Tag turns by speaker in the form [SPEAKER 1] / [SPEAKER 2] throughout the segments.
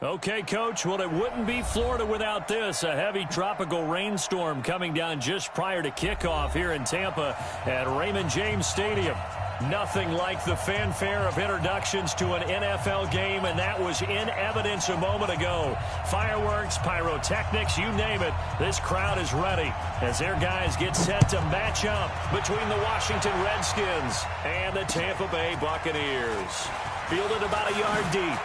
[SPEAKER 1] Okay, Coach, well, it wouldn't be Florida without this. A heavy tropical rainstorm coming down just prior to kickoff here in Tampa at Raymond James Stadium. Nothing like the fanfare of introductions to an NFL game, and that was in evidence a moment ago. Fireworks, pyrotechnics, you name it. This crowd is ready as their guys get set to match up between the Washington Redskins and the Tampa Bay Buccaneers. Fielded about a yard deep.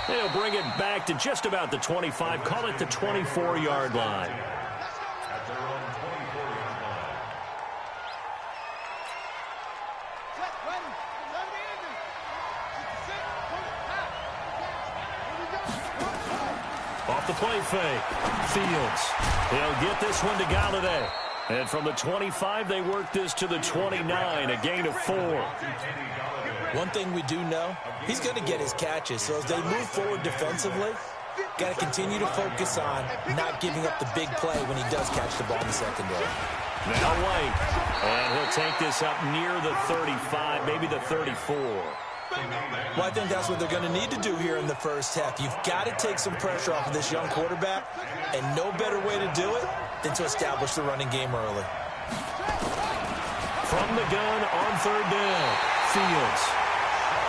[SPEAKER 1] They'll bring it back to just about the 25, call it the 24-yard line. Off the play fake. Fields. He'll get this one to Galladay. And from the 25, they work this to the 29, a gain of 4.
[SPEAKER 2] One thing we do know, he's going to get his catches. So as they move forward defensively, got to continue to focus on not giving up the big play when he does catch the ball in the secondary.
[SPEAKER 1] Now White. And he'll take this up near the 35, maybe the 34.
[SPEAKER 2] Well, I think that's what they're going to need to do here in the first half. You've got to take some pressure off of this young quarterback, and no better way to do it than to establish the running game early.
[SPEAKER 1] From the gun on third down, Fields.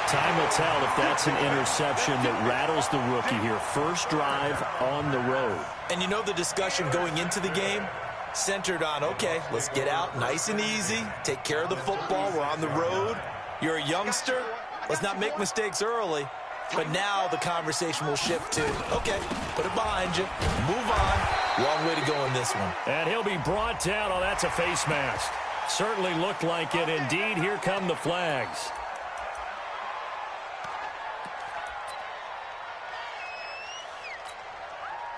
[SPEAKER 1] Time will tell if that's an interception that rattles the rookie here. First drive on the road.
[SPEAKER 2] And you know the discussion going into the game centered on, okay, let's get out nice and easy, take care of the football, we're on the road. You're a youngster, let's not make mistakes early. But now the conversation will shift to, okay, put it behind you, move on. Long way to go in this one.
[SPEAKER 1] And he'll be brought down. Oh, that's a face mask. Certainly looked like it. Indeed, here come the flags.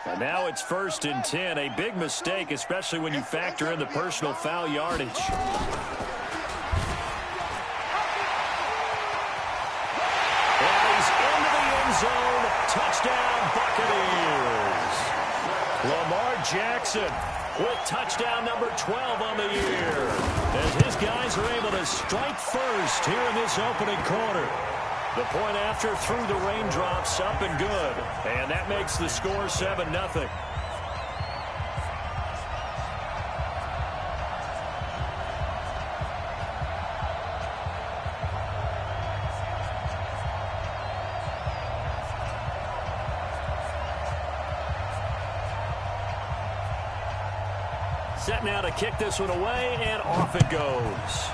[SPEAKER 1] And now it's 1st and 10. A big mistake, especially when you factor in the personal foul yardage. And he's into the end zone. Touchdown, Buccaneers. Lamar Jackson with touchdown number 12 on the year, as his guys are able to strike first here in this opening quarter. The point after through the raindrops, up and good. And that makes the score 7-0. Set now to kick this one away, and off it goes.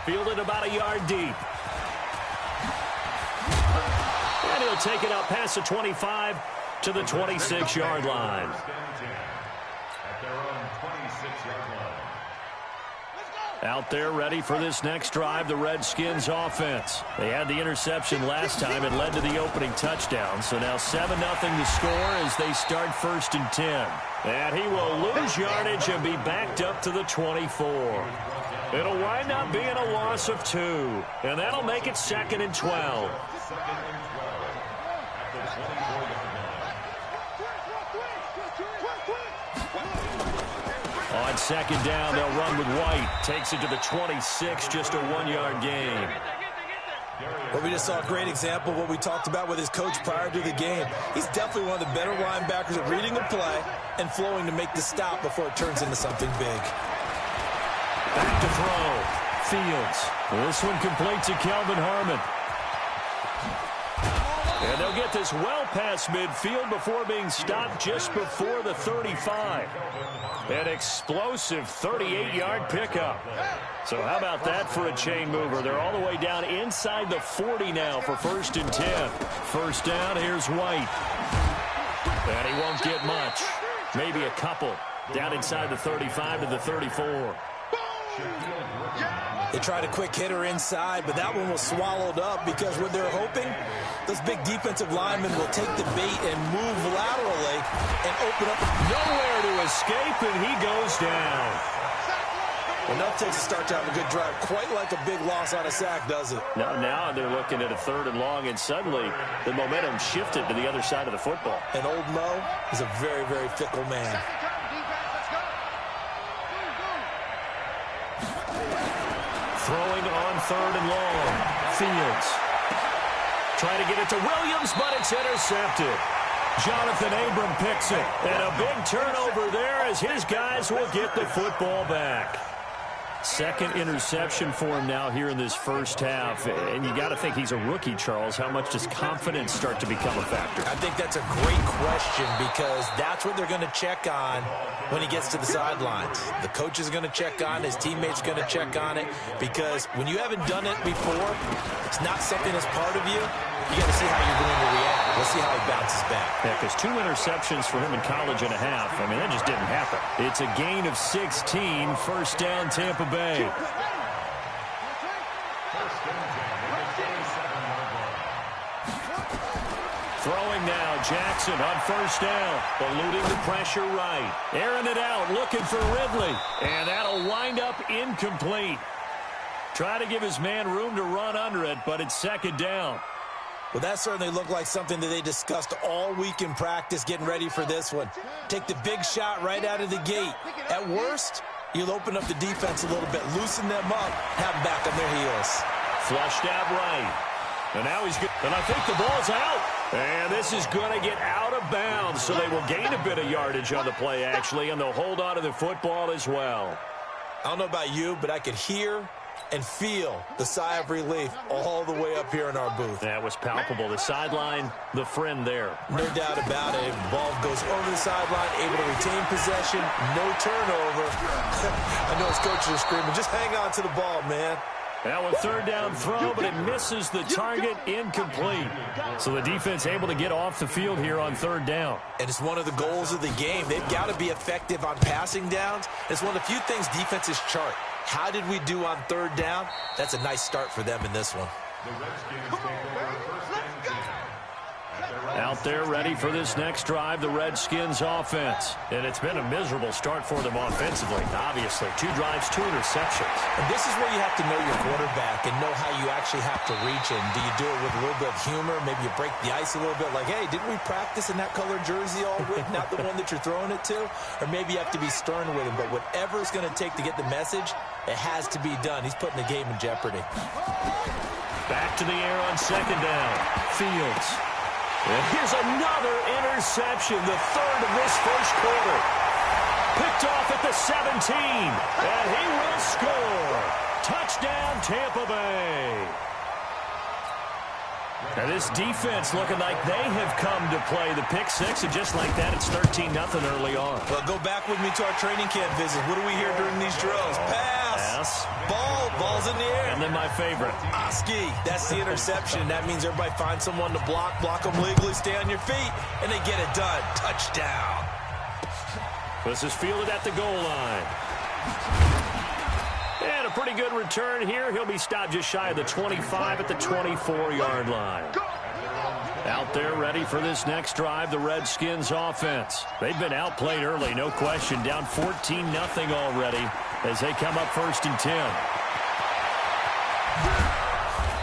[SPEAKER 1] Fielded about a yard deep. And he'll take it out past the 25 to the 26-yard line. Out there ready for this next drive, the Redskins offense. They had the interception last time. It led to the opening touchdown. So now 7-0 the score as they start 1st and 10. And he will lose yardage and be backed up to the 24. It'll wind up being a loss of 2. And that'll make it 2nd and 12. On 2nd down, they'll run with White. Takes it to the 26, just a 1-yard gain.
[SPEAKER 2] Well, we just saw a great example of what we talked about with his coach prior to the game. He's definitely one of the better linebackers at reading a play and flowing to make the stop before it turns into something big.
[SPEAKER 1] Back to throw. Fields. This one complete to Kelvin Harmon. And they'll get this well past midfield before being stopped just before the 35. An explosive 38-yard pickup. So how about that for a chain mover? They're all the way down inside the 40 now for 1st and 10. First down, here's White. And he won't get much. Maybe a couple. Down inside the 35 to the 34.
[SPEAKER 2] They tried a quick hitter inside, but that one was swallowed up because what they're hoping, those big defensive linemen will take the bait and move laterally and open up.
[SPEAKER 1] Nowhere to escape, and he goes down.
[SPEAKER 2] Enough takes a start to have a good drive. Quite like a big loss on a sack, does it?
[SPEAKER 1] Now they're looking at a 3rd and long, and suddenly the momentum shifted to the other side of the football.
[SPEAKER 2] And old Mo is a very, very fickle man.
[SPEAKER 1] Throwing on 3rd and long. Fields. Trying to get it to Williams, but it's intercepted. Jonathan Abram picks it. And a big turnover there as his guys will get the football back. Second interception for him now here in this first half. And you got to think he's a rookie, Charles. How much does confidence start to become a factor?
[SPEAKER 2] I think that's a great question because that's what they're going to check on when he gets to the sidelines. The coach is going to check on, his teammates are going to check on it, because when you haven't done it before, it's not something that's part of you. You got to see how you're going to react. We'll see how he bounces back.
[SPEAKER 1] Yeah, because 2 interceptions for him in college and a half. I mean, that just didn't happen. It's a gain of 16, first down Tampa Bay. Throwing now, Jackson on first down, eluding the pressure right. Airing it out, looking for Ridley. And that'll wind up incomplete. Try to give his man room to run under it, but it's second down.
[SPEAKER 2] Well, that certainly looked like something that they discussed all week in practice getting ready for this one. Take the big shot right out of the gate. At worst, you'll open up the defense a little bit, loosen them up, have them back on their heels.
[SPEAKER 1] Flushed out right. And now he's good. And I think the ball's out. And this is going to get out of bounds, so they will gain a bit of yardage on the play, actually, and they'll hold on to the football as well.
[SPEAKER 2] I don't know about you, but I could hear and feel the sigh of relief all the way up here in our booth.
[SPEAKER 1] That was palpable. The sideline, the friend there.
[SPEAKER 2] No doubt about it. The ball goes over the sideline, able to retain possession, no turnover. I know his coaches are screaming, just hang on to the ball, man.
[SPEAKER 1] Now a third down throw, but it misses the target, incomplete. So the defense able to get off the field here on third down.
[SPEAKER 2] And it's one of the goals of the game. They've got to be effective on passing downs. It's one of the few things defenses chart. How did we do on third down? That's a nice start for them in this one.
[SPEAKER 1] Out there ready for this next drive, the Redskins offense. And it's been a miserable start for them offensively, obviously. 2 drives, 2 interceptions.
[SPEAKER 2] And this is where you have to know your quarterback and know how you actually have to reach him. Do you do it with a little bit of humor? Maybe you break the ice a little bit like, hey, didn't we practice in that color jersey all week, not the one that you're throwing it to? Or maybe you have to be stern with him. But whatever it's going to take to get the message, it has to be done. He's putting the game in jeopardy.
[SPEAKER 1] Back to the air on second down. Fields. And here's another interception, the third of this first quarter. Picked off at the 17, and he will score. Touchdown, Tampa Bay. Now this defense looking like they have come to play the pick six, and just like that, it's 13-0 early on.
[SPEAKER 2] Well, go back with me to our training camp visit. What do we hear during these drills? Pass. Ball's in the air.
[SPEAKER 1] And then my favorite.
[SPEAKER 2] Oski. That's the interception. That means everybody finds someone to block them legally, stay on your feet, and they get it done. Touchdown.
[SPEAKER 1] This is fielded at the goal line. And a pretty good return here. He'll be stopped just shy of the 25 at the 24-yard line. Out there ready for this next drive, the Redskins offense. They've been outplayed early, no question. Down 14-0 already as they come up 1st and 10.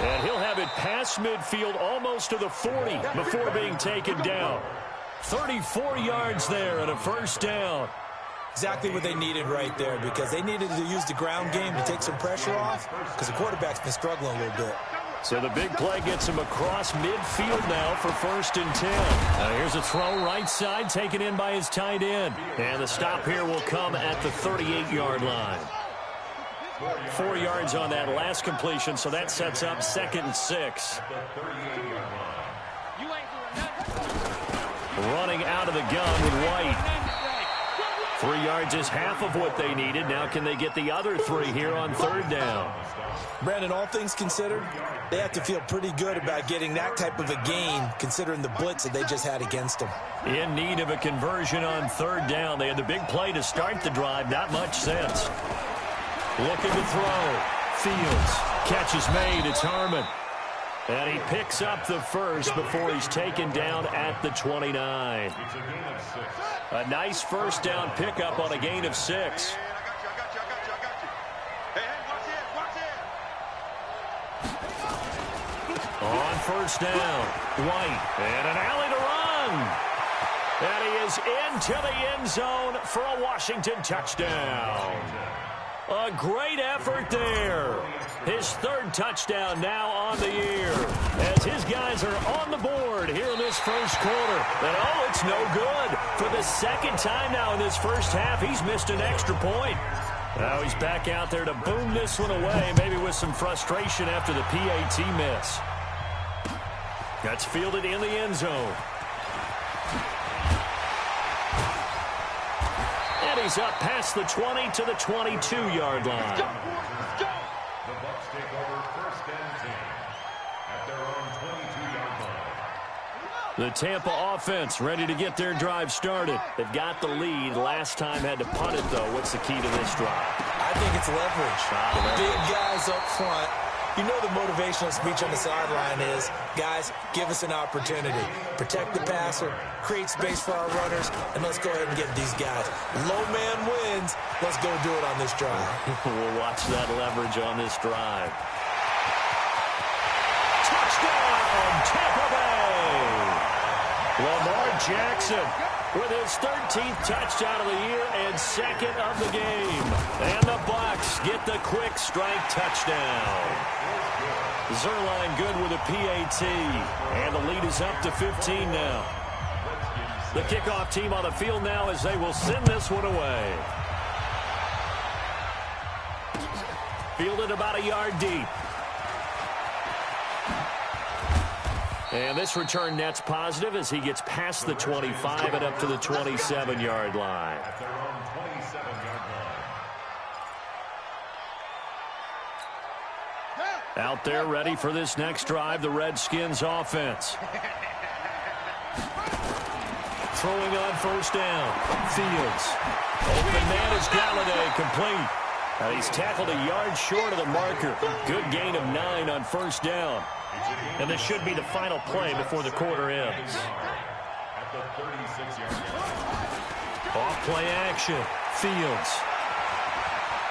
[SPEAKER 1] And he'll have it past midfield almost to the 40 before being taken down. 34 yards there and a first down.
[SPEAKER 2] Exactly what they needed right there, because they needed to use the ground game to take some pressure off, because the quarterback's been struggling a little bit.
[SPEAKER 1] So the big play gets him across midfield now for 1st and 10. Now here's a throw right side taken in by his tight end. And the stop here will come at the 38-yard line. 4 yards on that last completion, so that sets up 2nd and 6. Running out of the gun with White. 3 yards is half of what they needed. Now can they get the other 3 here on 3rd down?
[SPEAKER 2] Brandon, all things considered, they have to feel pretty good about getting that type of a gain, considering the blitz that they just had against them.
[SPEAKER 1] In need of a conversion on 3rd down. They had the big play to start the drive. Not much sense. Looking to throw. Fields. Catch is made. It's Harmon. And he picks up the first before he's taken down at the 29. A nice first down pickup on a gain of 6. On 1st down, White, and an alley to run. And he is into the end zone for a Washington touchdown. A great effort there. His third touchdown now on the year as his guys are on the board here in this first quarter. And, oh, it's no good. For the second time now in this first half, he's missed an extra point. Now he's back out there to boom this one away, maybe with some frustration after the PAT miss. That's fielded in the end zone. And he's up past the 20 to the 22-yard line.
[SPEAKER 3] The Bucs take over 1st and 10 at their own 22-yard line.
[SPEAKER 1] The Tampa offense ready to get their drive started. They've got the lead. Last time had to punt it, though. What's the key to this drive?
[SPEAKER 2] I think it's leverage. Big guys up front. You know the motivational speech on the sideline is, guys, give us an opportunity. Protect the passer, create space for our runners, and let's go ahead and get these guys. Low man wins. Let's go do it on this drive.
[SPEAKER 1] We'll watch that leverage on this drive. Touchdown, Tampa Bay! Lamar Jackson with his 13th touchdown of the year and second of the game. And the Bucs get the quick strike touchdown. Zerline good with a PAT. And the lead is up to 15 now. The kickoff team on the field now as they will send this one away. Fielded about a yard deep. And this return net's positive as he gets past the 25 and up to the 27-yard line. Out there ready for this next drive, the Redskins offense. Throwing on first down. Fields. Open man is Galladay, complete. And he's tackled a yard short of the marker. Good gain of 9 on first down. And this should be the final play before the quarter ends. Off play action. Fields.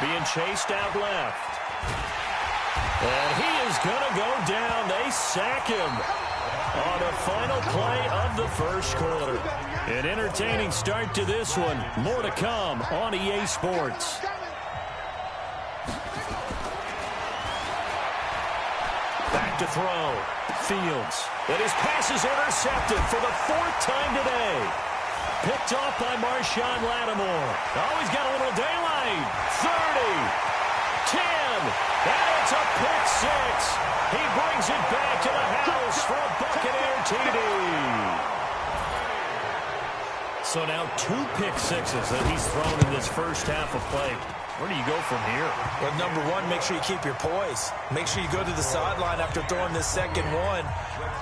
[SPEAKER 1] Being chased out left. And he is going to go down. They sack him on the final play of the first quarter. An entertaining start to this one. More to come on EA Sports. Back to throw. Fields. And his pass is intercepted for the 4th time today. Picked off by Marshawn Lattimore. Oh, he's got a little daylight. 30. 10. And it's a pick 6. He brings it back to the house for a Buccaneer TD. So now 2 pick 6s that he's thrown in this first half of play. Where do you go from here?
[SPEAKER 2] Well, number one, make sure you keep your poise. Make sure you go to the sideline after throwing this second one,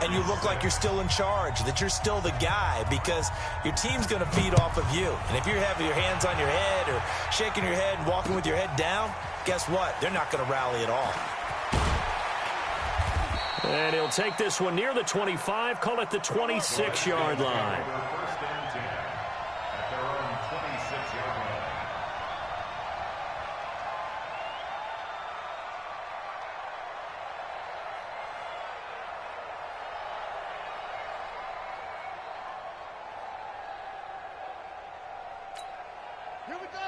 [SPEAKER 2] and you look like you're still in charge, that you're still the guy, because your team's going to feed off of you. And if you're having your hands on your head or shaking your head and walking with your head down, guess what? They're not going to rally at all.
[SPEAKER 1] And he'll take this one near the 25, call it the 26-yard line.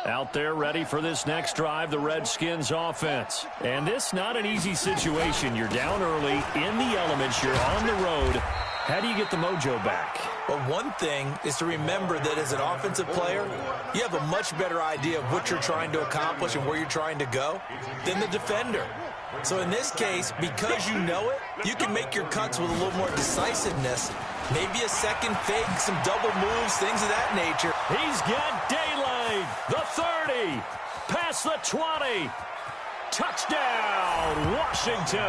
[SPEAKER 1] Out there ready for this next drive, the Redskins offense. And this not an easy situation. You're down early, in the elements, you're on the road. How do you get the mojo back?
[SPEAKER 2] Well, one thing is to remember that as an offensive player, you have a much better idea of what you're trying to accomplish and where you're trying to go than the defender. So in this case, because you know it, you can make your cuts with a little more decisiveness. Maybe a second fake, some double moves, things of that nature.
[SPEAKER 1] He's got daylight. The 30. Past the 20. Touchdown, Washington.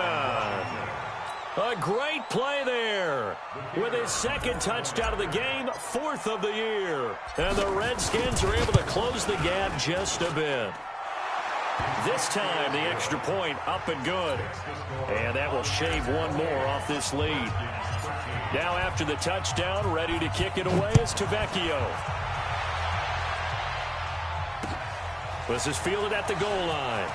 [SPEAKER 1] A great play there. With his second touchdown of the game, 4th of the year. And the Redskins are able to close the gap just a bit. This time, the extra point up and good. And that will shave one more off this lead. Now after the touchdown, ready to kick it away is Tavecchio. This is fielded at the goal line.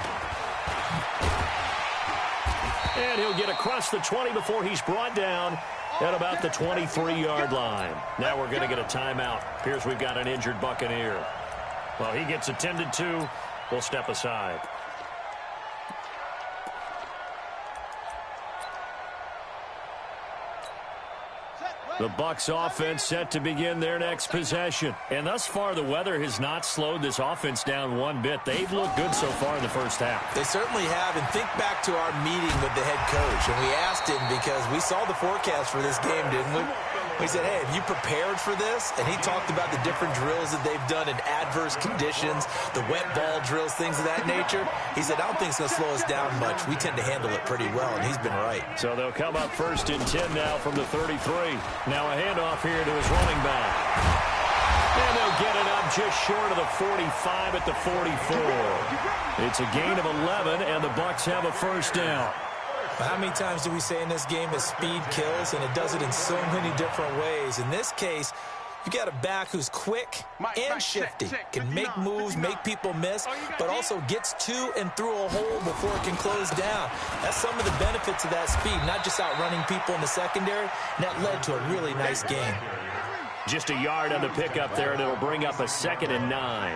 [SPEAKER 1] And he'll get across the 20 before he's brought down at about the 23-yard line. Now we're going to get a timeout. Appears we've got an injured Buccaneer. Well, he gets attended to. We'll step aside. The Bucs offense set to begin their next possession. And thus far, the weather has not slowed this offense down one bit. They've looked good so far in the first half.
[SPEAKER 2] They certainly have. And think back to our meeting with the head coach. And we asked him because we saw the forecast for this game, didn't we? We said, hey, have you prepared for this? And he talked about the different drills that they've done in adverse conditions, the wet ball drills, things of that nature. He said, I don't think it's going to slow us down much. We tend to handle it pretty well, and he's been right.
[SPEAKER 1] So they'll come up 1st and 10 now from the 33. Now a handoff here to his running back. And they'll get it up just short of the 45 at the 44. It's a gain of 11, and the Bucs have a first down.
[SPEAKER 2] How many times do we say in this game that speed kills, and it does it in so many different ways? In this case, you got a back who's quick and shifty, can make moves, make people miss, but also gets to and through a hole before it can close down. That's some of the benefits of that speed, not just outrunning people in the secondary, and that led to a really nice game.
[SPEAKER 1] Just a yard on the pickup there, and it'll bring up a 2nd and 9.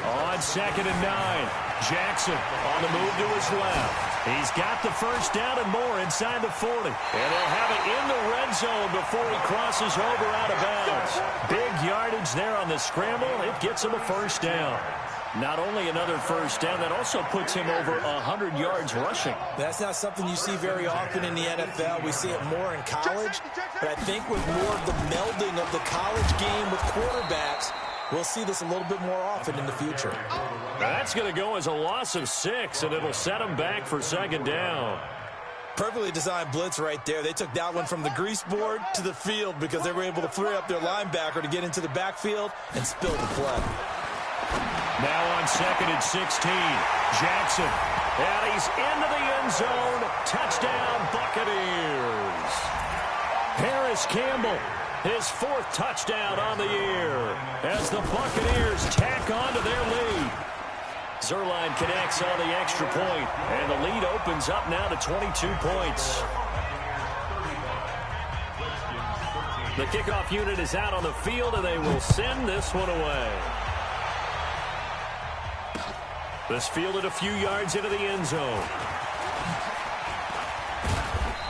[SPEAKER 1] On 2nd and 9, Jackson on the move to his left. He's got the first down and more inside the 40. And they'll have it in the red zone before he crosses over out of bounds. Big yardage there on the scramble. It gets him a first down. Not only another first down, that also puts him over 100 yards rushing.
[SPEAKER 2] That's not something you see very often in the NFL. We see it more in college. But I think with more of the melding of the college game with quarterbacks, we'll see this a little bit more often in the future.
[SPEAKER 1] That's going to go as a loss of 6, and it'll set them back for 2nd down.
[SPEAKER 2] Perfectly designed blitz right there. They took that one from the grease board to the field because they were able to free up their linebacker to get into the backfield and spill the play.
[SPEAKER 1] Now on 2nd and 16, Jackson. And he's into the end zone. Touchdown, Buccaneers. Harris Campbell, his 4th touchdown on the year as the Buccaneers tack on to their lead. Zerline connects on the extra point, and the lead opens up now to 22 points. The kickoff unit is out on the field, and they will send this one away. This fielded a few yards into the end zone.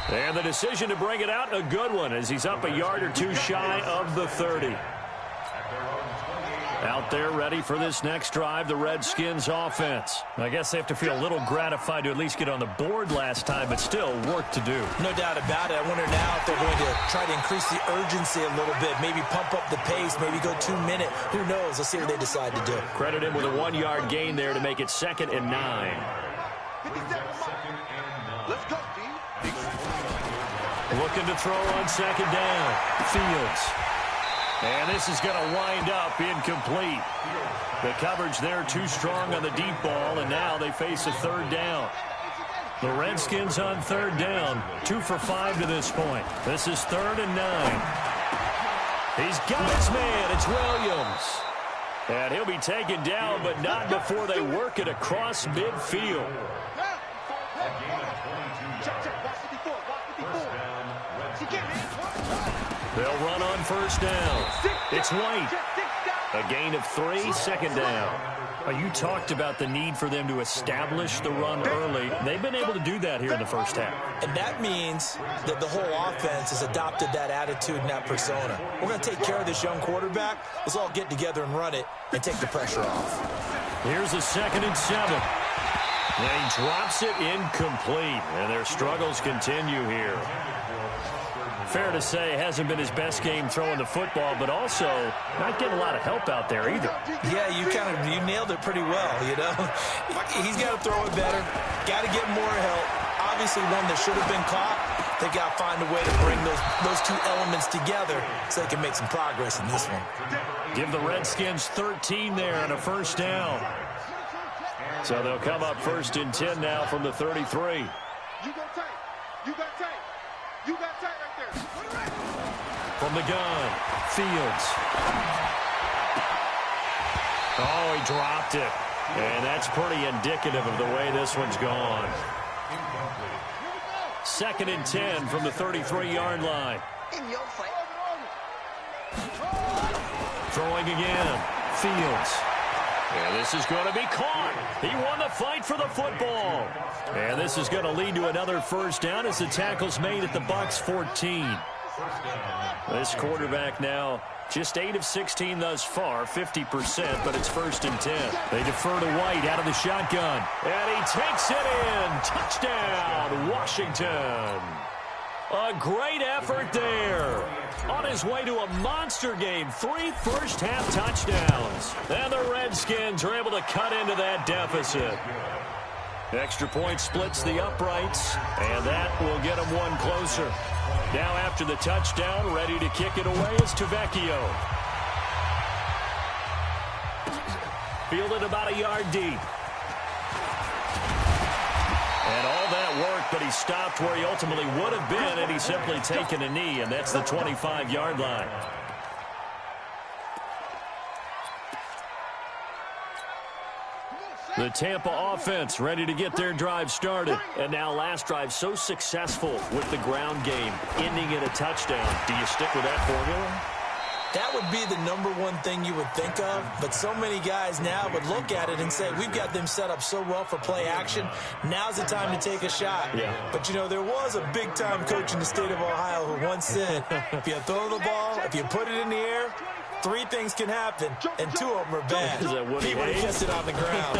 [SPEAKER 1] And the decision to bring it out, a good one, as he's up a yard or two shy of the 30. Out there ready for this next drive, the Redskins offense. I guess they have to feel a little gratified to at least get on the board last time, but still work to do.
[SPEAKER 2] No doubt about it. I wonder now if they're going to try to increase the urgency a little bit, maybe pump up the pace, maybe go 2 minute. Who knows? Let's see what they decide to do.
[SPEAKER 1] Credit him with a 1-yard gain there to make it 2nd and 9.
[SPEAKER 4] Let's go, G.
[SPEAKER 1] Looking to throw on 2nd down. Fields. And this is going to wind up incomplete. The coverage there too strong on the deep ball, and now they face a 3rd down. The Redskins on 3rd down, 2 for 5 to this point. This is 3rd and 9. He's got his man. It's Williams. And he'll be taken down, but not before they work it across midfield. They'll run on 1st down. It's White. A gain of 3, 2nd down. You talked about the need for them to establish the run early. They've been able to do that here in the first half.
[SPEAKER 2] And that means that the whole offense has adopted that attitude and that persona. We're going to take care of this young quarterback. Let's all get together and run it and take the pressure off.
[SPEAKER 1] Here's a 2nd and 7. And he drops it incomplete. And their struggles continue here. Fair to say, hasn't been his best game throwing the football, but also not getting a lot of help out there either.
[SPEAKER 2] Yeah, you nailed it pretty well, you know. He's got to throw it better, got to get more help. Obviously one that should have been caught. They got to find a way to bring those 2 elements together so they can make some progress in this one.
[SPEAKER 1] Give the Redskins 13 there and a 1st down. So they'll come up 1st and 10 now from the 33.
[SPEAKER 4] You got tight. You got tight. You got tight right there.
[SPEAKER 1] From the gun, Fields. Oh, he dropped it. And that's pretty indicative of the way this one's gone. 2nd and 10 from the 33-yard line. Throwing again, Fields. And this is going to be caught. He won the fight for the football. And this is going to lead to another 1st down as the tackle's made at the Bucs 14. This quarterback now just 8 of 16 thus far, 50%, but it's 1st and 10. They defer to White out of the shotgun, and he takes it in. Touchdown, Washington. A great effort there. On his way to a monster game, 3 first-half touchdowns. And the Redskins are able to cut into that deficit. Extra point splits the uprights, and that will get them one closer. Now after the touchdown, ready to kick it away is Tavecchio. Fielded about a yard deep. And all that work, but he stopped where he ultimately would have been, and he's simply taken a knee, and that's the 25-yard line. The Tampa offense ready to get their drive started. And now last drive so successful with the ground game, ending in a touchdown. Do you stick with that formula?
[SPEAKER 2] That would be the #1 thing you would think of, but so many guys now would look at it and say, we've got them set up so well for play action. Now's the time to take a shot. Yeah. But, you know, there was a big-time coach in the state of Ohio who once said, if you throw the ball, if you put it in the air, 3 things can happen, and 2 of them are bad. He would have kept it on the ground.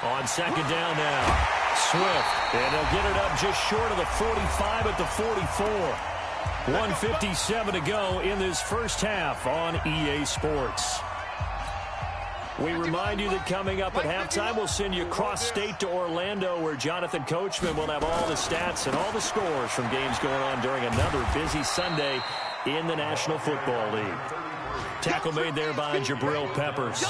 [SPEAKER 1] On 2nd down now, Swift, and he'll get it up just short of the 45 at the 44. 1:57 to go in this first half on EA Sports. We remind you that coming up at halftime, we'll send you cross-state to Orlando, where Jonathan Coachman will have all the stats and all the scores from games going on during another busy Sunday in the National Football League. Tackle made there by Jabril Peppers.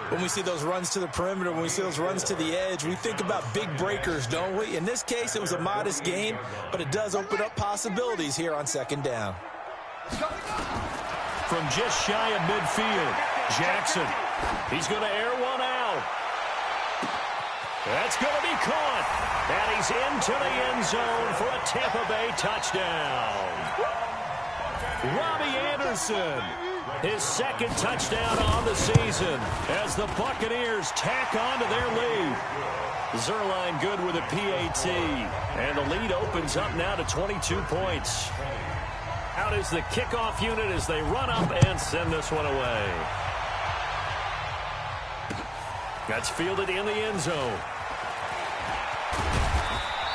[SPEAKER 2] When we see those runs to the perimeter, when we see those runs to the edge, we think about big breakers, don't we? In this case, it was a modest gain, but it does open up possibilities here on 2nd down.
[SPEAKER 1] From just shy of midfield, Jackson. He's going to air one out. That's going to be caught. And he's into the end zone for a Tampa Bay touchdown. Robbie Anderson, his 2nd touchdown on the season as the Buccaneers tack on to their lead. Zerline good with a PAT, and the lead opens up now to 22 points. Out is the kickoff unit as they run up and send this one away. That's fielded in the end zone.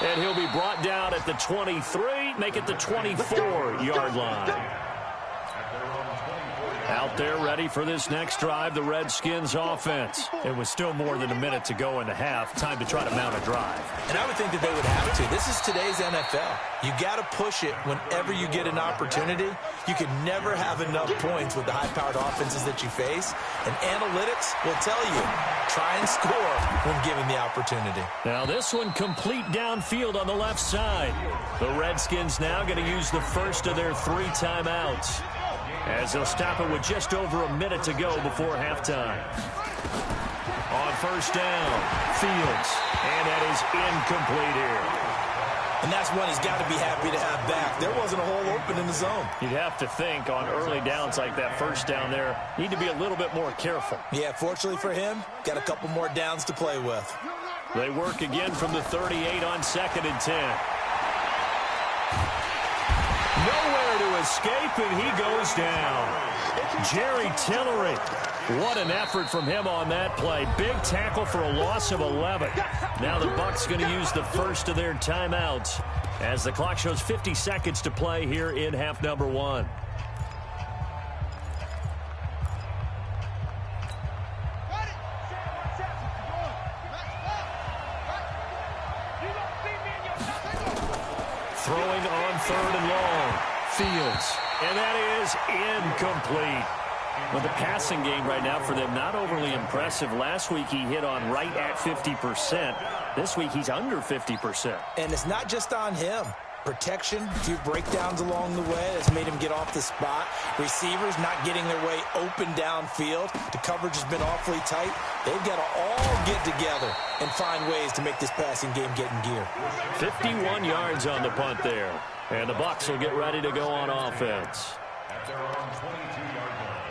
[SPEAKER 1] And he'll be brought down at the 23, make it the 24-yard line. Out there ready for this next drive, the Redskins offense. It was still more than a minute to go in the half. Time to try to mount a drive.
[SPEAKER 2] And I would think that they would have to. This is today's NFL. You got to push it whenever you get an opportunity. You can never have enough points with the high-powered offenses that you face. And analytics will tell you, try and score when given the opportunity.
[SPEAKER 1] Now this one complete downfield on the left side. The Redskins now going to use the first of their 3 timeouts, as they'll stop it with just over a minute to go before halftime. On 1st down, Fields, and that is incomplete here.
[SPEAKER 2] And that's one he's got to be happy to have back. There wasn't a hole open in the zone.
[SPEAKER 1] You'd have to think on early downs like that, 1st down there, need to be a little bit more careful.
[SPEAKER 2] Yeah, fortunately for him, got a couple more downs to play with.
[SPEAKER 1] They work again from the 38 on 2nd and 10. Nowhere to escape, and he goes down. Jerry Tillery. What an effort from him on that play. Big tackle for a loss of 11. Now the Bucs going to use the first of their timeouts as the clock shows 50 seconds to play here in half number 1. Throwing on 3rd and long. Fields. And that is incomplete. Well, the passing game right now for them, not overly impressive. Last week he hit on right at 50%. This week he's under 50%.
[SPEAKER 2] And it's not just on him. Protection, a few breakdowns along the way that's made him get off the spot. Receivers not getting their way open downfield. The coverage has been awfully tight. They've got to all get together and find ways to make this passing game get in gear.
[SPEAKER 1] 51 yards on the punt there. And the Bucs will get ready to go on offense.
[SPEAKER 3] At their own 22-yard line.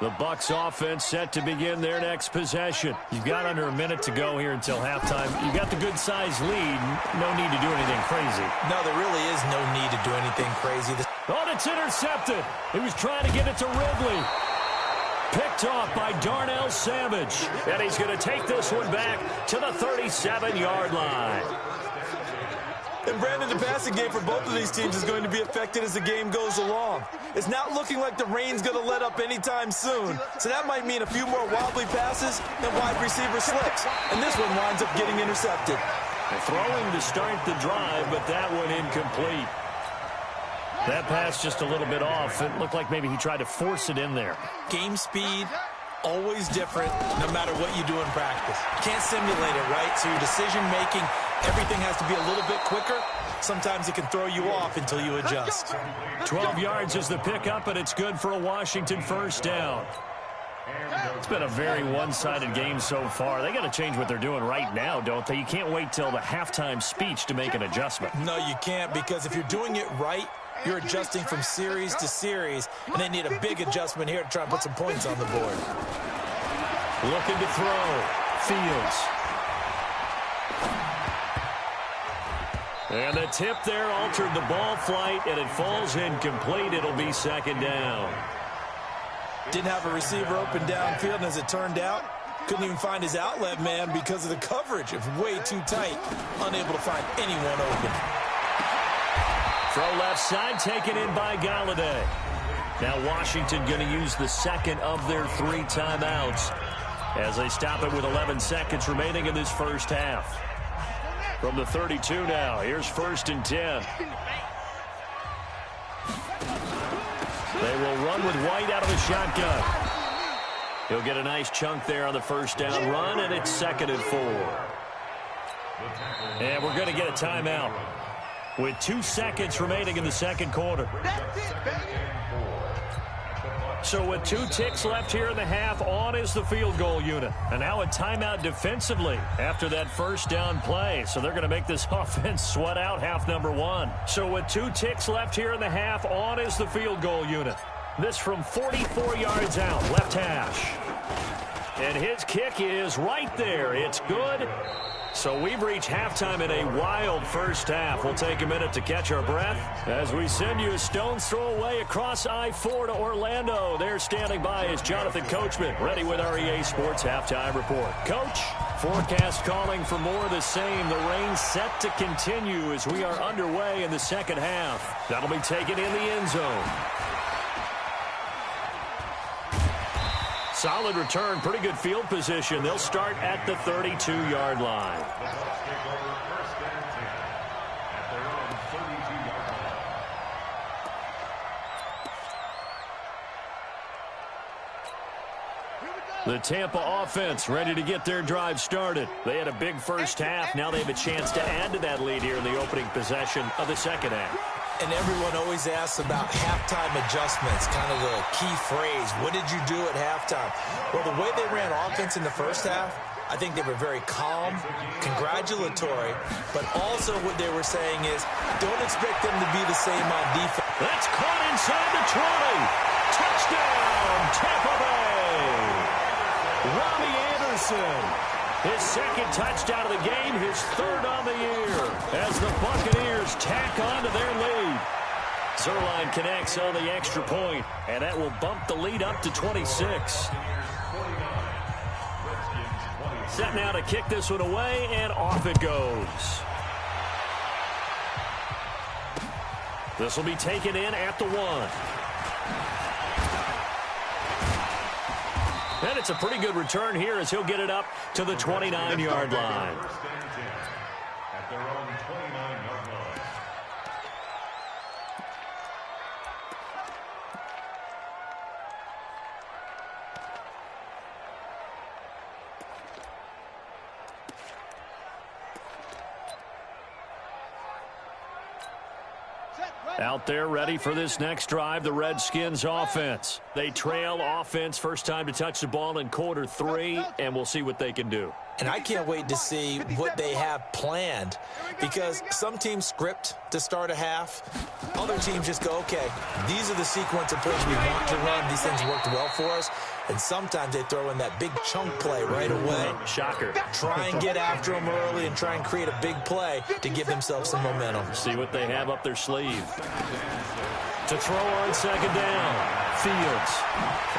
[SPEAKER 1] The Bucs offense set to begin their next possession. You've got under a minute to go here until halftime. You've got the good-sized lead. No need to do anything crazy.
[SPEAKER 2] No, there really is no need to do anything crazy.
[SPEAKER 1] Oh, it's intercepted. He was trying to get it to Ridley. Picked off by Darnell Savage. And he's going to take this one back to the 37-yard line.
[SPEAKER 2] And Brandon, the passing game for both of these teams is going to be affected as the game goes along. It's not looking like the rain's going to let up anytime soon. So that might mean a few more wobbly passes and wide receiver slips. And this one winds up getting intercepted.
[SPEAKER 1] Throwing to start the drive, but that one incomplete. That pass just a little bit off. It looked like maybe he tried to force it in there.
[SPEAKER 2] Game speed, always different no matter what you do in practice. You can't simulate it, right? So your decision-making, everything has to be a little bit quicker. Sometimes it can throw you off until you adjust.
[SPEAKER 1] 12 yards is the pickup, and it's good for a Washington first down. It's been a very one-sided game so far. They got to change what they're doing right now, don't they? You can't wait till the halftime speech to make an adjustment.
[SPEAKER 2] No, you can't, because if you're doing it right, you're adjusting from series to series, and they need a big adjustment here to try and put some points on the board.
[SPEAKER 1] Looking to throw. Fields. And the tip there altered the ball flight, and it falls incomplete. It'll be second down.
[SPEAKER 2] Didn't have a receiver open downfield, and as it turned out, couldn't even find his outlet man because of the coverage. It was way too tight. Unable to find anyone open.
[SPEAKER 1] Throw left side, taken in by Galladay. Now Washington going to use the second of their 3 timeouts as they stop it with 11 seconds remaining in this first half. From the 32 now, here's 1st and 10. They will run with White out of the shotgun. He'll get a nice chunk there on the first down run, and it's 2nd and 4. And we're going to get a timeout with 2 seconds remaining in the second quarter. So with 2 ticks left here in the half, on is the field goal unit. And now a timeout defensively after that first down play. So they're going to make this offense sweat out half number 1. So with 2 ticks left here in the half, on is the field goal unit. This from 44 yards out, left hash. And his kick is right there. It's good. So we've reached halftime in a wild first half. We'll take a minute to catch our breath as we send you a stone's throw away across I-4 to Orlando. There standing by is Jonathan Coachman, ready with our EA Sports Halftime Report. Coach, forecast calling for more of the same. The rain set to continue as we are underway in the second half. That'll be taken in the end zone. Solid return, pretty good field position. They'll start at the 32-yard line.
[SPEAKER 3] The Bucs take over 1st and 10 at their own 32-yard line.
[SPEAKER 1] The Tampa offense ready to get their drive started. They had a big first half. Now they have a chance to add to that lead here in the opening possession of the second half.
[SPEAKER 2] And everyone always asks about halftime adjustments, kind of the key phrase. What did you do at halftime? Well, the way they ran offense in the first half, I think they were very calm, congratulatory, but also what they were saying is don't expect them to be the same on defense.
[SPEAKER 1] That's caught inside the 20. Touchdown, Tampa Bay. Robbie Anderson. His 2nd touchdown of the game, his 3rd on the year, as the Buccaneers tack on to their lead. Zerline connects on the extra point, and that will bump the lead up to 26. Set now to kick this one away, and off it goes. This will be taken in at the 1. And it's a pretty good return here as he'll get it up to the 29-yard line.
[SPEAKER 3] 1st and 10 at their own 29-yard line.
[SPEAKER 4] Set, right.
[SPEAKER 1] Out there ready for this next drive, the Redskins offense. They trail offense first time to touch the ball in quarter 3, and we'll see what they can do.
[SPEAKER 2] And I can't wait to see what they have planned, because some teams script to start a half. Other teams just go, okay, these are the sequence of plays we want to run. These things worked well for us. And sometimes they throw in that big chunk play right away.
[SPEAKER 1] Shocker.
[SPEAKER 2] Try and get after them early and try and create a big play to give themselves some momentum.
[SPEAKER 1] See what they have up their sleeve. To throw on second down, Fields.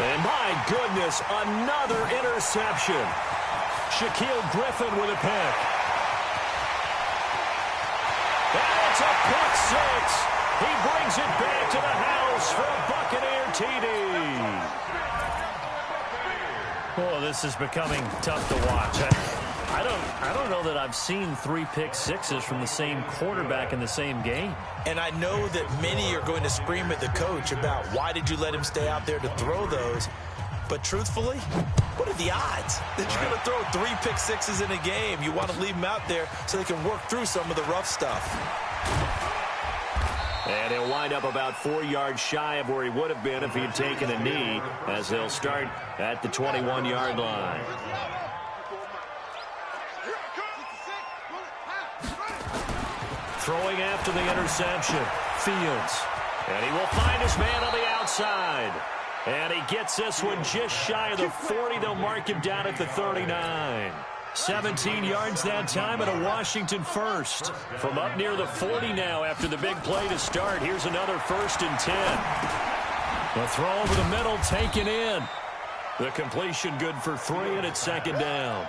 [SPEAKER 1] And my goodness, another interception. Shaquille Griffin with a pick. And it's a pick 6. He brings it back to the house for a Buccaneer TD. Oh, this is becoming tough to watch. I don't know that I've seen 3 pick 6s from the same quarterback in the same game.
[SPEAKER 2] And I know that many are going to scream at the coach about why did you let him stay out there to throw those. But truthfully, what are the odds that you're going to throw 3 pick 6s in a game? You want to leave them out there so they can work through some of the rough stuff.
[SPEAKER 1] And he'll wind up about 4 yards shy of where he would have been if he had taken a knee, as they'll start at the 21-yard line. Throwing after the interception, Fields. And he will find his man on the outside. And he gets this one just shy of the 40. They'll mark him down at the 39. 17 yards that time and a Washington first. From up near the 40 now after the big play to start. Here's another 1st and 10. The throw over the middle taken in. The completion good for 3, and it's second down.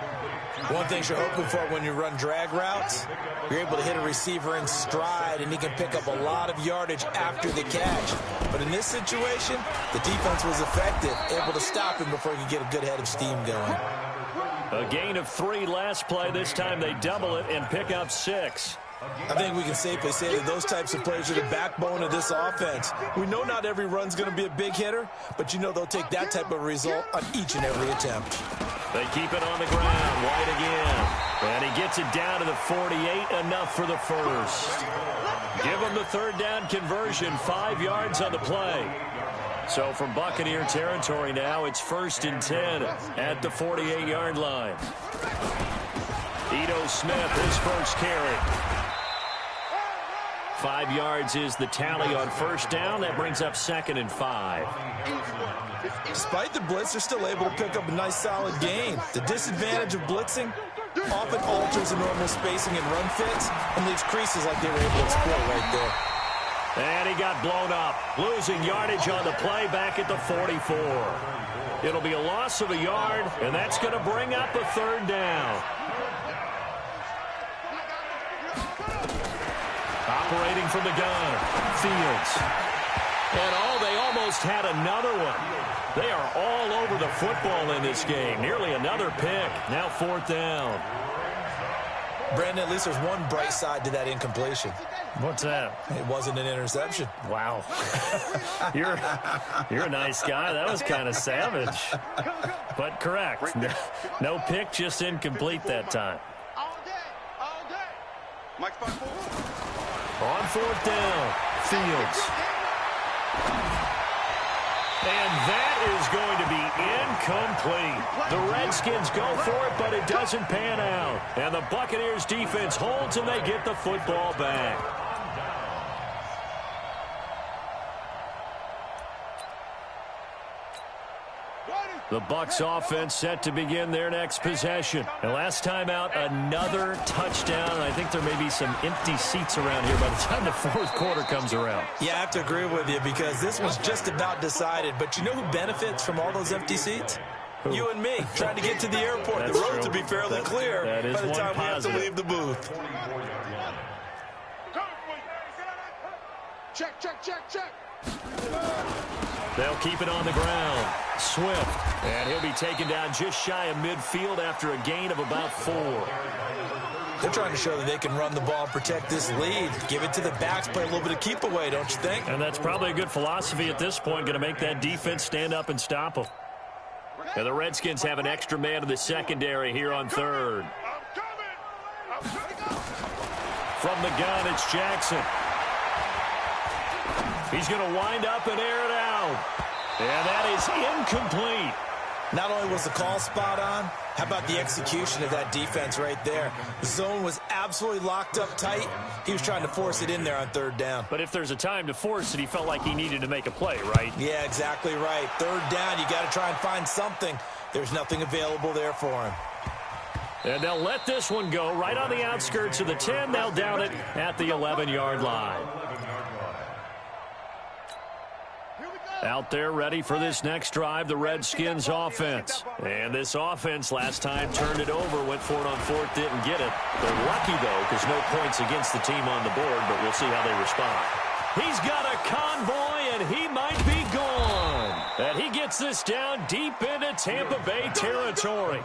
[SPEAKER 2] One thing you're hoping for when you run drag routes, you're able to hit a receiver in stride, and he can pick up a lot of yardage after the catch. But in this situation, the defense was effective, able to stop him before he could get a good head of steam going.
[SPEAKER 1] A gain of 3 last play. This time they double it and pick up 6.
[SPEAKER 2] I think we can safely say that those types of plays are the backbone of this offense. We know not every run's going to be a big hitter, but you know they'll take that type of result on each and every attempt.
[SPEAKER 1] They keep it on the ground. White again. And he gets it down to the 48. Enough for the first. Give him the 3rd down conversion. 5 yards on the play. So from Buccaneer territory now, it's 1st and 10 at the 48-yard line. Ito Smith, his first carry. 5 yards is the tally on 1st down. That brings up 2nd and 5.
[SPEAKER 2] Despite the blitz, they're still able to pick up a nice solid gain. The disadvantage of blitzing often alters the normal spacing and run fits and leaves creases like they were able to exploit right there.
[SPEAKER 1] And he got blown up, losing yardage on the play back at the 44. It'll be a loss of a yard, and that's going to bring up a 3rd down. Operating from the gun, Fields. And they almost had another one. They are all over the football in this game. Nearly another pick. Now 4th down.
[SPEAKER 2] Brandon, at least there's one bright side to that incompletion.
[SPEAKER 1] What's that?
[SPEAKER 2] It wasn't an interception.
[SPEAKER 1] Wow. You're a nice guy. That was kind of savage. But correct. No pick, just incomplete that time.
[SPEAKER 4] All day. Mike's back forward.
[SPEAKER 1] On 4th down, Fields. And that is going to be incomplete. The Redskins go for it, but it doesn't pan out. And the Buccaneers defense holds, and they get the football back. The Bucs offense set to begin their next possession. And last time out, another touchdown. I think there may be some empty seats around here by the time the 4th quarter comes around.
[SPEAKER 2] Yeah, I have to agree with you because this was just about decided. But you know who benefits from all those empty seats?
[SPEAKER 1] Who?
[SPEAKER 2] You and me, trying to get to the airport.
[SPEAKER 1] That's
[SPEAKER 2] the roads
[SPEAKER 1] true.
[SPEAKER 2] will be fairly clear
[SPEAKER 1] that
[SPEAKER 2] by the time we have to
[SPEAKER 1] positive.
[SPEAKER 2] leave the booth.
[SPEAKER 4] Check.
[SPEAKER 1] They'll keep it on the ground. Swift. And he'll be taken down just shy of midfield after a gain of about 4.
[SPEAKER 2] They're trying to show that they can run the ball and protect this lead. Give it to the backs, play a little bit of keep away, don't you think?
[SPEAKER 1] And that's probably a good philosophy at this point. Going to make that defense stand up and stop them. And the Redskins have an extra man in the secondary here on 3rd. From the gun, it's Jackson. He's going to wind up and air it out. And that is incomplete.
[SPEAKER 2] Not only was the call spot on, how about the execution of that defense right there? The zone was absolutely locked up tight. He was trying to force it in there on third down.
[SPEAKER 1] But if there's a time to force it, he felt like he needed to make a play, right?
[SPEAKER 2] Yeah, exactly right. Third down, you got to try and find something. There's nothing available there for him.
[SPEAKER 1] And they'll let this one go right on the outskirts of the 10. They'll down it at the 11-yard line. Out there ready for this next drive, the Redskins offense. And this offense last time turned it over, went for it on fourth, didn't get it. They're lucky, though, because no points against the team on the board, but we'll see how they respond. He's got a convoy, and he might be gone. And he gets this down deep into Tampa Bay territory.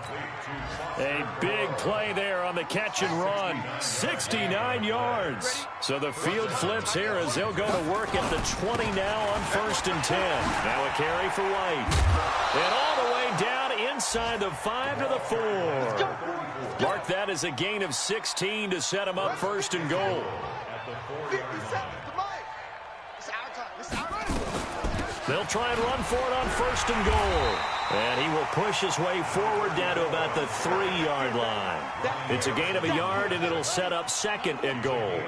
[SPEAKER 1] A big play there on the catch and run. 69 yards. So the field flips here as they'll go to work at the 20 now on 1st and 10. Now a carry for White. And all the way down inside the 5 to the 4. Mark that as a gain of 16 to set him up 1st and goal. They'll try and run for it on 1st and goal. And he will push his way forward down to about the 3-yard line. It's a gain of a yard, and it'll set up 2nd and goal.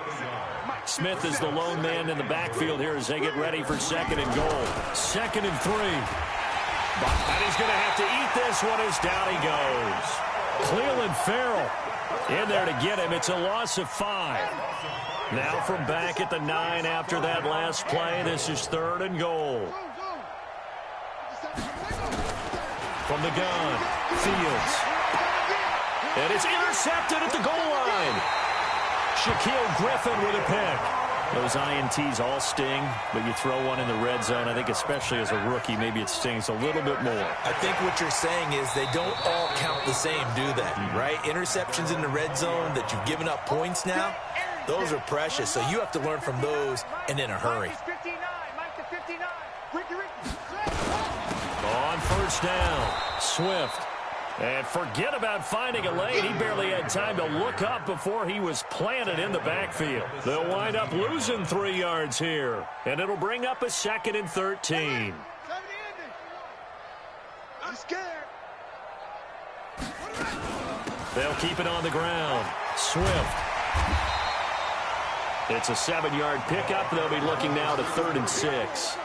[SPEAKER 1] Smith is the lone man in the backfield here as they get ready for 2nd and goal. 2nd and 3. And he's going to have to eat this one as down he goes. Cleveland Farrell in there to get him. It's a loss of 5. Now from back at the 9 after that last play, this is 3rd and goal. From the gun, Fields. And it's intercepted at the goal line. Shaquille Griffin with a pick. Those INTs all sting, but you throw one in the red zone, I think especially as a rookie, maybe it stings a little bit more.
[SPEAKER 2] I think what you're saying is they don't all count the same, do they? Right? Interceptions in the red zone that you've given up points now, those are precious, so you have to learn from those and in a hurry.
[SPEAKER 1] On 1st down, Swift. And forget about finding a lane. He barely had time to look up before he was planted in the backfield. They'll wind up losing 3 yards here. And it'll bring up a 2nd and 13.
[SPEAKER 4] I'm scared.
[SPEAKER 1] They'll keep it on the ground. Swift. It's a 7-yard pickup. They'll be looking now to 3rd and 6.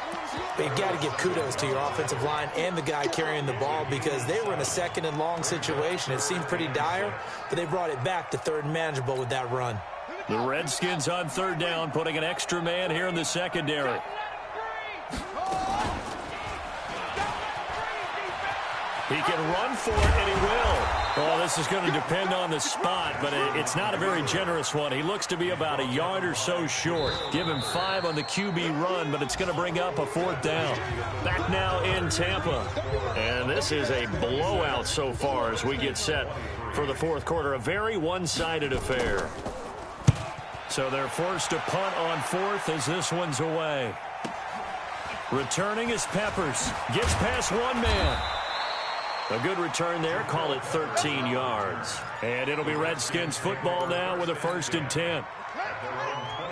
[SPEAKER 2] But you've got to give kudos to your offensive line and the guy carrying the ball because they were in a 2nd and long situation. It seemed pretty dire, but they brought it back to 3rd and manageable with that run.
[SPEAKER 1] The Redskins on 3rd down, putting an extra man here in the secondary. He can run for it, and he will. Oh, this is going to depend on the spot, but it's not a very generous one. He looks to be about a yard or so short. Give him 5 on the QB run, but it's going to bring up a 4th down. Back now in Tampa. And this is a blowout so far as we get set for the 4th quarter. A very one-sided affair. So they're forced to punt on 4th as this one's away. Returning is Peppers. Gets past one man. A good return there. Call it 13 yards. And it'll be Redskins football now with a 1st and 10.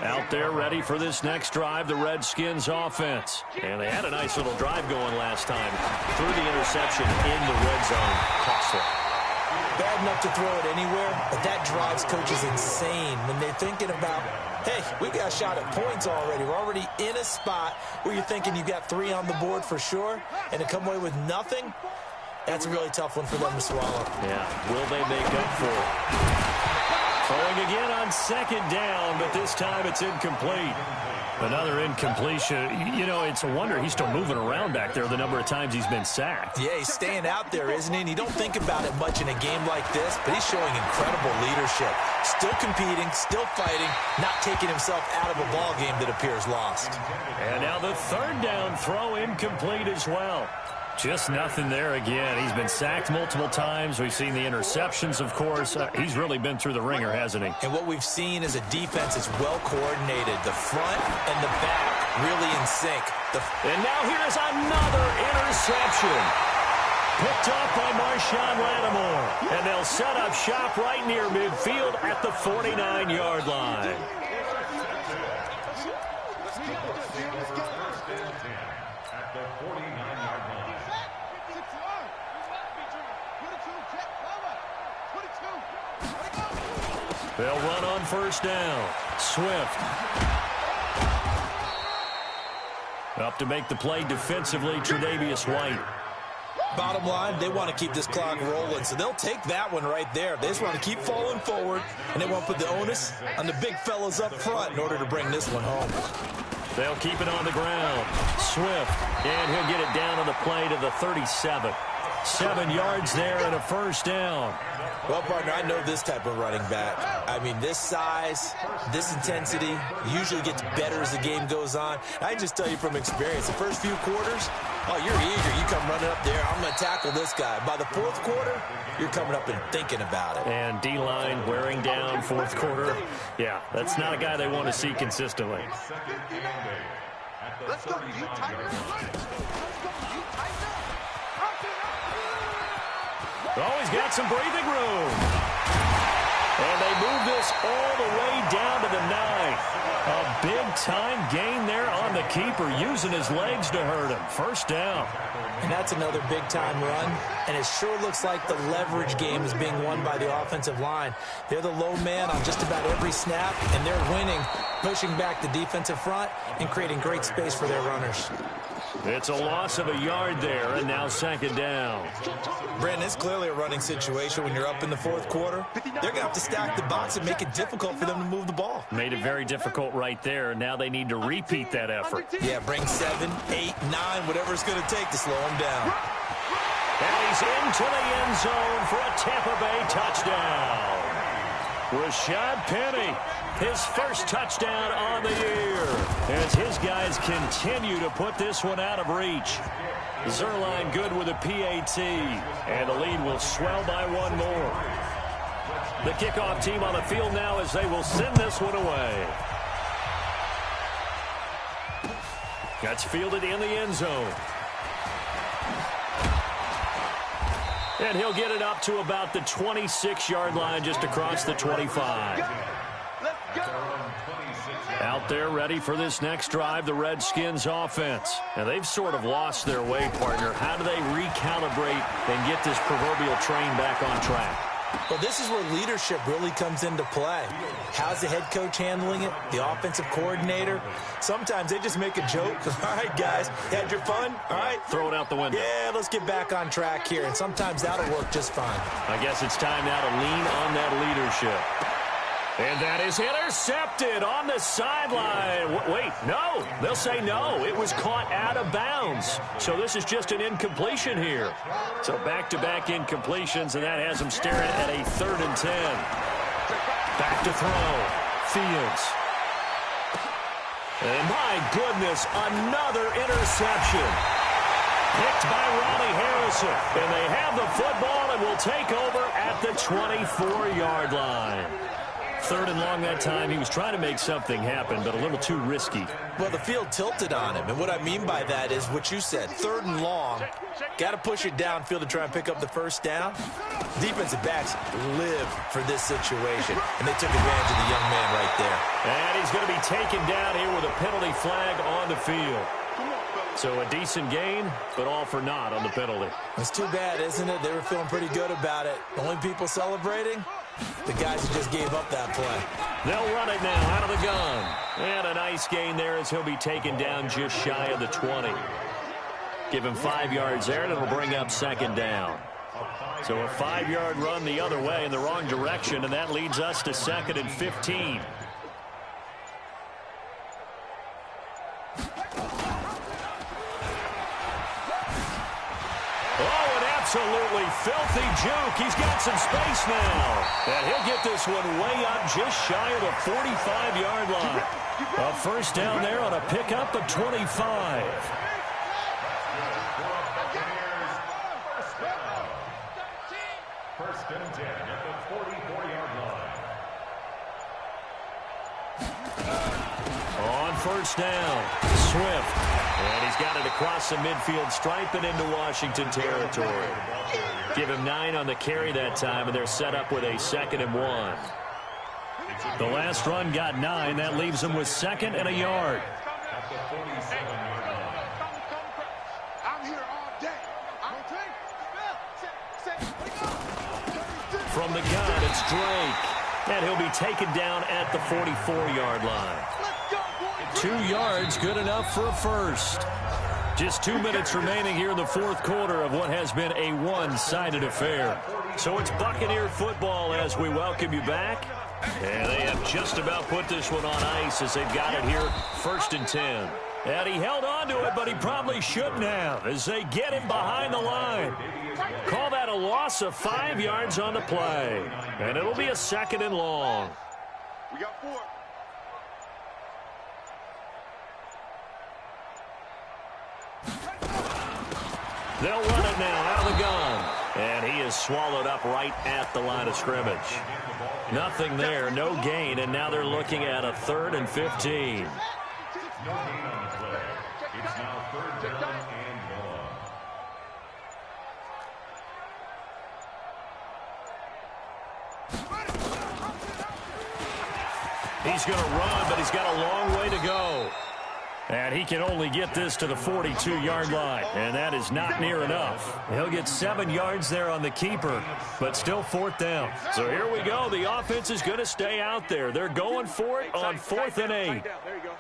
[SPEAKER 1] Out there ready for this next drive, the Redskins offense. And they had a nice little drive going last time. Threw the interception in the red zone. Costly.
[SPEAKER 2] Bad enough to throw it anywhere, but that drives coaches insane when they're thinking about, hey, we've got a shot at points already. We're already in a spot where you're thinking you've got 3 on the board for sure, and to come away with nothing, that's a really tough one for them to swallow.
[SPEAKER 1] Yeah, will they make up for it? Throwing again on 2nd down, but this time it's incomplete. Another incompletion. You know, it's a wonder he's still moving around back there the number of times he's been sacked.
[SPEAKER 2] Yeah, he's staying out there, isn't he? And you don't think about it much in a game like this, but he's showing incredible leadership. Still competing, still fighting, not taking himself out of a ball game that appears lost.
[SPEAKER 1] And now the 3rd down throw incomplete as well. Just nothing there again. He's been sacked multiple times. We've seen the interceptions, of course. He's really been through the ringer, hasn't he?
[SPEAKER 2] And what we've seen is a defense that's well coordinated. The front and the back really in sync.
[SPEAKER 1] And now here's another interception. Picked off by Marshawn Lattimore. And they'll set up shop right near midfield at the 49-yard line.
[SPEAKER 3] First and 10 at the 49-yard line.
[SPEAKER 1] They'll run on first down. Swift. Up to make the play defensively, Tre'Davious White.
[SPEAKER 2] Bottom line, they want to keep this clock rolling, so they'll take that one right there. They just want to keep falling forward, and they want to put the onus on the big fellas up front in order to bring this one home.
[SPEAKER 1] They'll keep it on the ground. Swift, and he'll get it down on the play to the 37. 7 yards there and a first down.
[SPEAKER 2] Well, partner, I know this type of running back. I mean, this size, this intensity usually gets better as the game goes on. I just tell you from experience, the first few quarters, oh, you're eager. You come running up there, I'm going to tackle this guy. By the fourth quarter, you're coming up and thinking about it.
[SPEAKER 1] And D-line wearing down fourth quarter. Yeah, that's not a guy they want to see consistently.
[SPEAKER 4] Let's go, you Tiger.
[SPEAKER 1] Oh, he's got some breathing room. And they move this all the way down to the 9. A big-time gain there on the keeper, using his legs to hurt him. First down.
[SPEAKER 2] And that's another big-time run. And it sure looks like the leverage game is being won by the offensive line. They're the low man on just about every snap, and they're winning, pushing back the defensive front and creating great space for their runners.
[SPEAKER 1] It's a loss of a yard there, and now second down.
[SPEAKER 2] Brandon, it's clearly a running situation when you're up in the fourth quarter. They're going to have to stack the box and make it difficult for them to move the ball.
[SPEAKER 1] Made it very difficult right there, and now they need to repeat that effort.
[SPEAKER 2] Yeah, bring 7, 8, 9, whatever it's going to take to slow them down.
[SPEAKER 1] And he's into the end zone for a Tampa Bay touchdown. Rashad Penny, his first touchdown on the year, as his guys continue to put this one out of reach. Zerline good with a PAT, and the lead will swell by one more. The kickoff team on the field now as they will send this one away. That's fielded in the end zone. And he'll get it up to about the 26-yard line, just across the 25. Out there ready for this next drive, the Redskins offense. And they've sort of lost their way, partner. How do they recalibrate and get this proverbial train back on track?
[SPEAKER 2] Well, this is where leadership really comes into play. How's the head coach handling it? The offensive coordinator? Sometimes they just make a joke. All right, guys, had your fun? All right.
[SPEAKER 1] Throw it out the window.
[SPEAKER 2] Yeah, let's get back on track here. And sometimes that'll work just fine.
[SPEAKER 1] I guess it's time now to lean on that leadership. And that is intercepted on the sideline. Wait, no. They'll say no. It was caught out of bounds. So this is just an incompletion here. So back-to-back incompletions, and that has them staring at a 3rd and 10. Back to throw. Fields. And my goodness, another interception. Picked by Ronnie Harrison. And they have the football and will take over at the 24-yard line. 3rd and long that time. He was trying to make something happen, but a little too risky.
[SPEAKER 2] Well, the field tilted on him, and what I mean by that is what you said. 3rd and long, got to push it downfield to try and pick up the first down. Defensive backs live for this situation, and they took advantage of the young man right there.
[SPEAKER 1] And he's going to be taken down here with a penalty flag on the field. So a decent gain, but all for naught on the penalty.
[SPEAKER 2] It's too bad, isn't it? They were feeling pretty good about it. The only people celebrating, the guys who just gave up that play.
[SPEAKER 1] They'll run it now out of the gun. And a nice gain there as he'll be taken down just shy of the 20. Give him 5 yards there, and it'll bring up second down. So a 5-yard run the other way in the wrong direction, and that leads us to 2nd and 15. Absolutely filthy juke. He's got some space now. And he'll get this one way up just shy of the 45-yard line. A first down there on a pickup of 25.
[SPEAKER 3] First and 10 at the 44-yard line.
[SPEAKER 1] On first down, Swift. And he's got it across the midfield stripe and into Washington territory. Give him 9 on the carry that time, and they're set up with a 2nd and 1. The last run got 9. That leaves them with 2nd and a yard. from the gun, it's Drake. And he'll be taken down at the 44-yard line. 2 yards, good enough for a first. Just 2 minutes remaining here in the fourth quarter of what has been a one-sided affair. So it's Buccaneer football as we welcome you back. And they have just about put this one on ice as they've got it here, 1st and 10. And he held on to it, but he probably shouldn't have as they get him behind the line. Call that a loss of 5 yards on the play. And it'll be a 2nd and long.
[SPEAKER 4] We got 4.
[SPEAKER 1] They'll run it now out of the gun. And he is swallowed up right at the line of scrimmage. Nothing there, no gain, and now they're looking at a 3rd and 15.
[SPEAKER 3] No gain on the play. It's now 3rd down and 1.
[SPEAKER 1] He's going to run, but he's got a long way to go. And he can only get this to the 42-yard line, and that is not near enough. He'll get 7 yards there on the keeper, but still 4th down. So here we go. The offense is going to stay out there. They're going for it on 4th and 8.
[SPEAKER 4] There you go.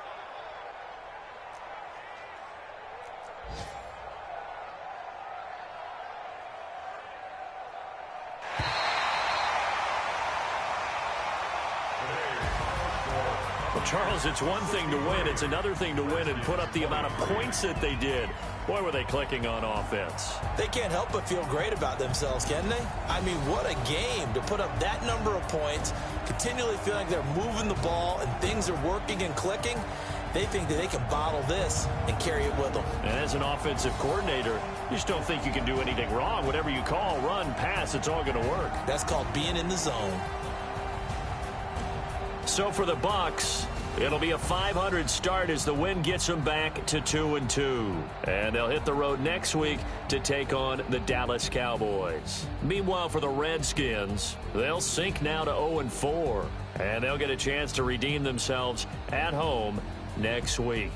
[SPEAKER 1] Charles, it's one thing to win. It's another thing to win and put up the amount of points that they did. Boy, were they clicking on offense.
[SPEAKER 2] They can't help but feel great about themselves, can they? I mean, what a game to put up that number of points, continually feeling like they're moving the ball and things are working and clicking. They think that they can bottle this and carry it with them.
[SPEAKER 1] And as an offensive coordinator, you just don't think you can do anything wrong. Whatever you call, run, pass, it's all going to work.
[SPEAKER 2] That's called being in the zone.
[SPEAKER 1] So for the Bucs, it'll be a 500 start as the win gets them back to 2-2. And they'll hit the road next week to take on the Dallas Cowboys. Meanwhile, for the Redskins, they'll sink now to 0-4. And they'll get a chance to redeem themselves at home next week.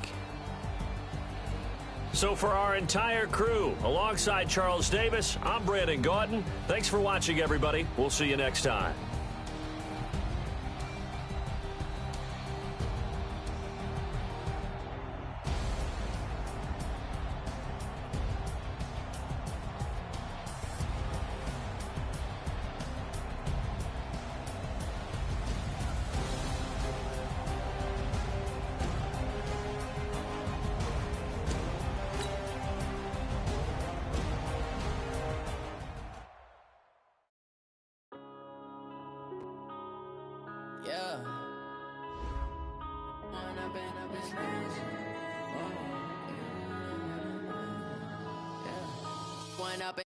[SPEAKER 1] So for our entire crew, alongside Charles Davis, I'm Brandon Gaudin. Thanks for watching, everybody. We'll see you next time.
[SPEAKER 5] Yeah. One up.